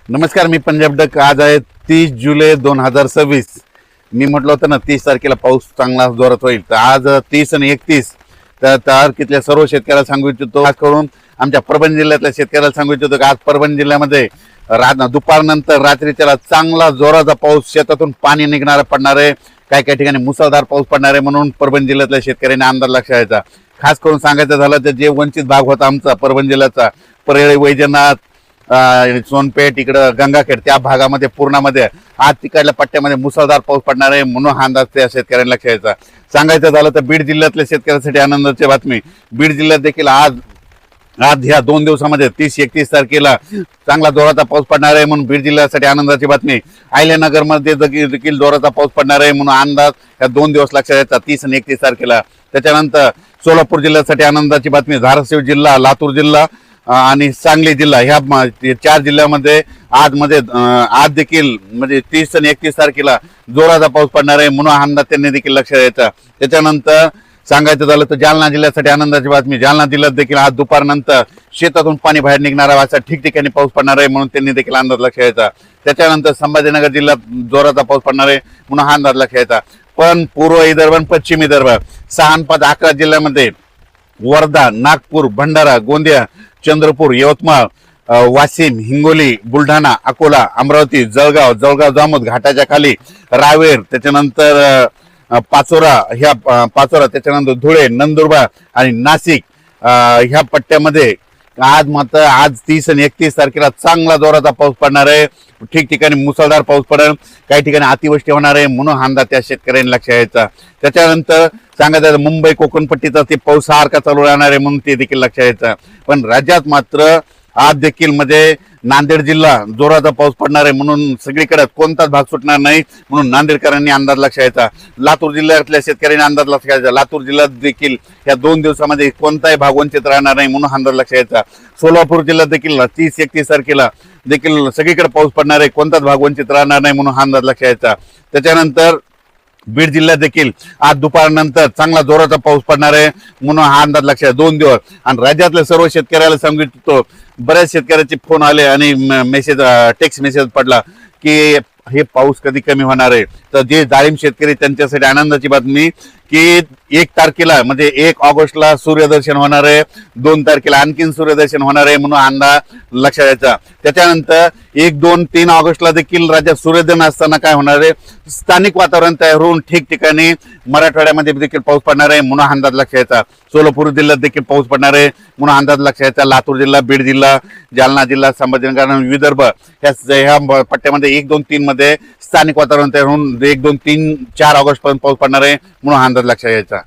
नमस्कार, मी पंजाब डक. आज आहे 30 जुलै 2026. मी म्हटलं होतं ना 30 तारखेला पाऊस चांगला जोरात होईल, तर आज 30 आणि 31 तारखेतल्या सर्व शेतकऱ्याला सांगू इच्छितो, खास करून आमच्या परभणी जिल्ह्यातल्या शेतकऱ्याला सांगू इच्छितो की आज परभणी जिल्ह्यामध्ये दुपारनंतर रात्रीच्या चांगला जोराचा पाऊस, शेतातून पाणी निघणारा पडणार आहे. काही काही ठिकाणी मुसळधार पाऊस पडणार आहे, म्हणून परभणी जिल्ह्यातल्या शेतकऱ्यांनी अंदाज लक्षात घ्यायचा. खास करून सांगायचं झालं तर जे वंचित भाग होता आमचा परभणी जिल्ह्याचा, परळी, वैजनाथ, सोनपेठ, इकडं गंगाखेड, त्या भागामध्ये पूर्णामध्ये आज तिकडल्या पट्ट्यामध्ये मुसळधार पाऊस पडणार आहे, म्हणून हा अंदाज त्या शेतकऱ्यांना लक्षात घ्यायचा. सांगायचं झालं तर बीड जिल्ह्यातल्या शेतकऱ्यांसाठी आनंदाची बातमी. बीड जिल्ह्यात देखील आज ह्या 2 दिवसामध्ये 30-31 तारखेला चांगला जोराचा पाऊस पडणार आहे, म्हणून बीड जिल्ह्यासाठी आनंदाची बातमी. अहिल्यानगर मध्ये देखील जोराचा पाऊस पडणार आहे, म्हणून अंदाज ह्या 2 दिवस लक्षात घ्यायचा, 30 आणि 31 तारखेला. त्याच्यानंतर सोलापूर जिल्ह्यासाठी आनंदाची बातमी. धाराशिव जिल्हा, लातूर जिल्हा आणि सांगली जिल्हा, ह्या 4 जिल्ह्यामध्ये आज देखील म्हणजे 30 आणि 31 तारखेला जोराचा पाऊस पडणार आहे, म्हणून अंदाज त्यांनी देखील लक्षात द्यायचा. त्याच्यानंतर सांगायचं झालं तर जालना जिल्ह्यासाठी आनंदाची बातमी. जालना जिल्ह्यात देखील आज दुपारनंतर शेतातून पाणी बाहेर निघणारा असा ठिकठिकाणी पाऊस पडणार आहे, म्हणून त्यांनी देखील अंदाज लक्षात द्यायचा. त्याच्यानंतर संभाजीनगर जिल्ह्यात जोराचा पाऊस पडणार आहे, म्हणून हा अंदाज लक्षात द्यायचा. पण पूर्व विदर्भ आणि पश्चिम विदर्भ 6-5-11 जिल्ह्यामध्ये वर्धा, नागपूर, भंडारा, गोंदिया, चंद्रपूर, यवतमाळ, वाशिम, हिंगोली, बुलढाणा, अकोला, अमरावती, जळगाव, जामोद, घाटाच्या खाली, रावेर, त्याच्यानंतर पाचोरा, त्याच्यानंतर धुळे, नंदुरबार आणि नाशिक, ह्या पट्ट्यामध्ये आज 30 आणि 31 तारखेला चांगला जोराचा पाऊस पडणार आहे. ठिकठिकाणी मुसळधार पाऊस पडेल, काही ठिकाणी अतिवृष्टी होणार आहे, म्हणून हा अंदाज त्या शेतकऱ्यांनी लक्षात घ्यायचा. त्याच्यानंतर सांगायचं मुंबई कोकणपट्टीचा ते पाऊस सारखा चालू राहणार आहे, म्हणून ते देखील लक्षात घ्यायचं. पण राज्यात मात्र आज देखील म्हणजे नांदेड जिल्हा जोराचा पाऊस पडणार आहे, म्हणून सगळीकडे कोणताच भाग सुटणार नाही, म्हणून नांदेडकरांनी अंदाज लक्षात घ्यायचा. लातूर जिल्ह्यातल्या शेतकऱ्यांनी अंदाज लक्षात घ्यायचा. लातूर जिल्ह्यात देखील या 2 दिवसामध्ये कोणताही भाग वंचित राहणार नाही, म्हणून अंदाज लक्षात घ्यायचा. सोलापूर जिल्ह्यात देखील 30-31 तारखेला देखील सगळीकडे पाऊस पडणार आहे, कोणताच भाग वंचित राहणार नाही, म्हणून अंदाज लक्षात घ्यायचा. त्याच्यानंतर बीड जिल्ह्यात देखील आज दुपारनंतर चांगला जोराचा पाऊस पडणार आहे, म्हणून हा अंदाज लक्षात 2 दिवस. आणि राज्यातल्या सर्व शेतकऱ्याला सांगितलं, बऱ्याच शेतकऱ्याचे फोन आले आणि टेक्स्ट मेसेज पडला की हे पाऊस कधी कमी होणार आहे. तर जे डाळिंब शेतकरी त्यांच्यासाठी आनंदाची बातमी की 1 तारखेला म्हणजे 1 ऑगस्टला सूर्यदर्शन होणार आहे, 2 तारखेला आणखीन सूर्यदर्शन होणार आहे, म्हणून अंदाज लक्षात द्यायचा. त्याच्यानंतर 1, 2, 3 ऑगस्टला देखील राज्यात सूर्योदय असताना काय होणार आहे, स्थानिक वातावरण तयार होऊन ठिकठिकाणी मराठवाड्यामध्ये देखील पाऊस पडणार आहे, म्हणून अंदाज लक्षात द्यायचा. सोलापूर जिल्ह्यात देखील पाऊस पडणार आहे, म्हणून अंदाज लक्षात द्यायचा. लातूर जिल्हा, बीड जिल्हा, जालना जिल्हा, संभाजीनगर आणि विदर्भ ह्या पट्ट्यामध्ये 1, 2, 3 मध्ये स्थानिक वातावरण तयार होऊन 1, 2, 3, 4 ऑगस्ट पर्यंत पाऊस पडणार आहे, म्हणून अंदाज लक्षात घ्यायचा.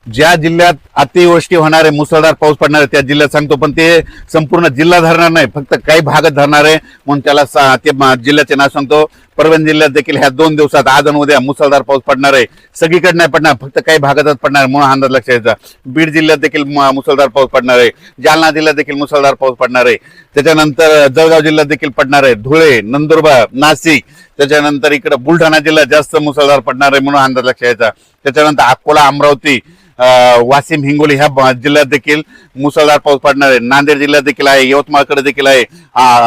ज्या जिल्ह्यात अतिवृष्टी होणार आहे, मुसळधार पाऊस पडणार आहे, त्या जिल्ह्यात सांगतो, पण ते संपूर्ण जिल्हा धरणार नाही, फक्त काही भागच धरणार आहे, म्हणून त्याला ते जिल्ह्याचे नाव सांगतो. परभणी जिल्ह्यात देखील ह्या 2 दिवसात आज आणि उद्या मुसळधार पाऊस पडणार आहे, सगळीकडे नाही पडणार, फक्त काही भागातच पडणार आहे, म्हणून अंदाज लक्षात घ्यायचा. बीड जिल्ह्यात देखील मुसळधार पाऊस पडणार आहे, जालना जिल्ह्यात देखील मुसळधार पाऊस पडणार आहे, त्याच्यानंतर जळगाव जिल्ह्यात देखील पडणार आहे, धुळे, नंदुरबार, नाशिक, त्याच्यानंतर इकडे बुलढाणा जिल्ह्यात जास्त मुसळधार पडणार आहे, म्हणून अंदाज लक्षात घ्यायचा. त्याच्यानंतर अकोला, अमरावती, वाशिम, हिंगोली ह्या जिल्ह्यात देखील मुसळधार पाऊस पडणार आहे. नांदेड जिल्ह्यात देखील आहे, यवतमाळकडे देखील आहे,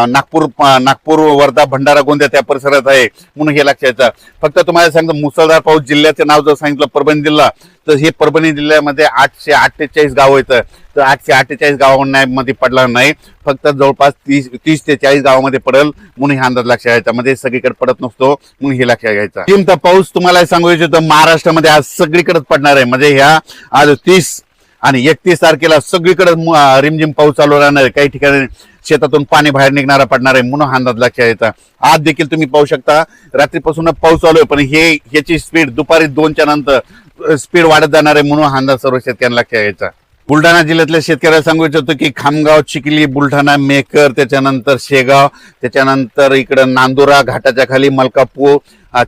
नागपूर, वर्धा, भंडारा, गोंदिया त्या परिसरात आहे, म्हणून हे लक्षात घ्यायचं. फक्त तुम्हाला सांगतो, मुसळधार पाऊस जिल्ह्याचे नाव जर सांगितलं परभणी जिल्हा, तर हे परभणी जिल्ह्यामध्ये 848 गावं येतं, तर 848 गावांमध्ये पडला नाही, फक्त जवळपास 30 ते 40 गावामध्ये पडेल, म्हणून हे अंदाज लक्षात घ्यायचा. म्हणजे सगळीकडे पडत नसतो, म्हणून हे लक्षात घ्यायचा. किंमत पाऊस तुम्हाला सांगू इच्छितो, महाराष्ट्रामध्ये आज सगळीकडेच पडणार आहे, म्हणजे ह्या आज 30 आणि 31 तारखेला सगळीकडे रिमझिम पाऊस चालू राहणार आहे, काही ठिकाणी शेतातून पाणी बाहेर निघणारा पडणार आहे, म्हणून अंदाज लक्षात घ्यायचा. आज देखील तुम्ही पाहू शकता, रात्रीपासून पाऊस चालू आहे, पण ह्याची स्पीड दुपारी 2च्या नंतर स्पीड वाढत जाणार आहे, म्हणून अंदाज सर्व शेतकऱ्यांना लक्षात घ्यायचा. बुलढाणा जिल्ह्यातल्या शेतकऱ्याला सांगू इच्छितो की खामगाव, चिखली, बुलढाणा, मेकर, त्याच्यानंतर शेगाव, त्याच्यानंतर इकडं नांदुरा, घाटाच्या खाली, मलकापूर,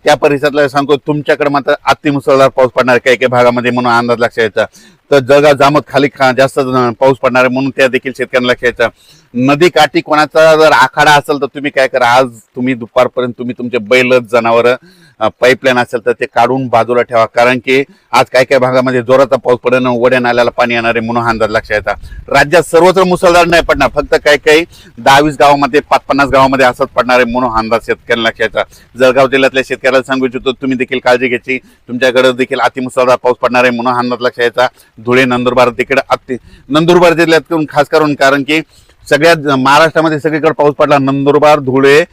त्या परिसरातला सांगतो, तुमच्याकडे मात्र अतिमुसळधार पाऊस पडणार काही काही भागामध्ये, म्हणून अंदाज लक्षात घ्यायचा. तर जळगाव, जामोद खाली जास्त पाऊस पडणार आहे, म्हणून त्या देखील शेतकऱ्यांना लक्षात घ्यायचा. नदी काठी कोणाचा जर आखाडा असेल तर तुम्ही काय करा, आज तुम्ही दुपारपर्यंत तुम्ही तुमचे बैल, जनावर पाईपलाईन असेल तर ते काढून बाजूला ठेवा, कारण की आज काही काही भागामध्ये जोराचा पाऊस पडणं, वड्या नाल्याला पाणी येणार आहे म्हणून हा अंदाज लक्षात येतात. राज्यात सर्वत्र मुसळधार नाही पडणार, फक्त काही काही 10-20 गावामध्ये 5-50 गावामध्ये असंच पडणार आहे म्हणून हा अंदाज शेतकऱ्यांना लक्षात येतात. जळगाव जिल्ह्यातल्या शेतकऱ्याला सांगू इच्छितो, तुम्ही देखील काळजी घ्यायची. तुमच्याकडे देखील अतिमुसळधार पाऊस पडणार आहे म्हणून हा अंदाज लक्षात यायचा. धुळे, नंदुरबार तिकडे नंदुरबार जिल्ह्यातून खास करून, कारण की सगळ्यात महाराष्ट्रामध्ये सगळीकडे पाऊस पडला. नंदुरबार, धुळे,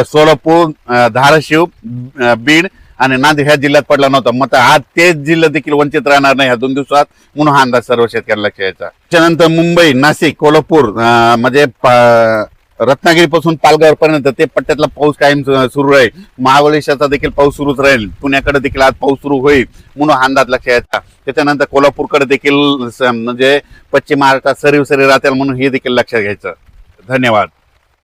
सोलापूर, धाराशिव, बीड आणि नांदेड ह्या जिल्ह्यात पडला नव्हता. मग आज तेच जिल्हे देखील वंचित राहणार नाही ह्या 2 दिवसात म्हणून हा अंदाज सर्व शेतकऱ्यांना लक्षात यायचा. त्याच्यानंतर मुंबई, नाशिक, कोल्हापूर म्हणजे रत्नागिरीपासून पालघर पर्यंत ते पट्ट्यातला पाऊस कायम सुरू राहील. महाबळेश्वरचा देखील पाऊस सुरूच राहील. पुण्याकडे देखील आज पाऊस सुरू होईल म्हणून हा अंदाज लक्षात यायचा. त्याच्यानंतर कोल्हापूरकडे देखील म्हणजे पश्चिम महाराष्ट्रात सरी राहतील म्हणून हे देखील लक्षात घ्यायचं. धन्यवाद.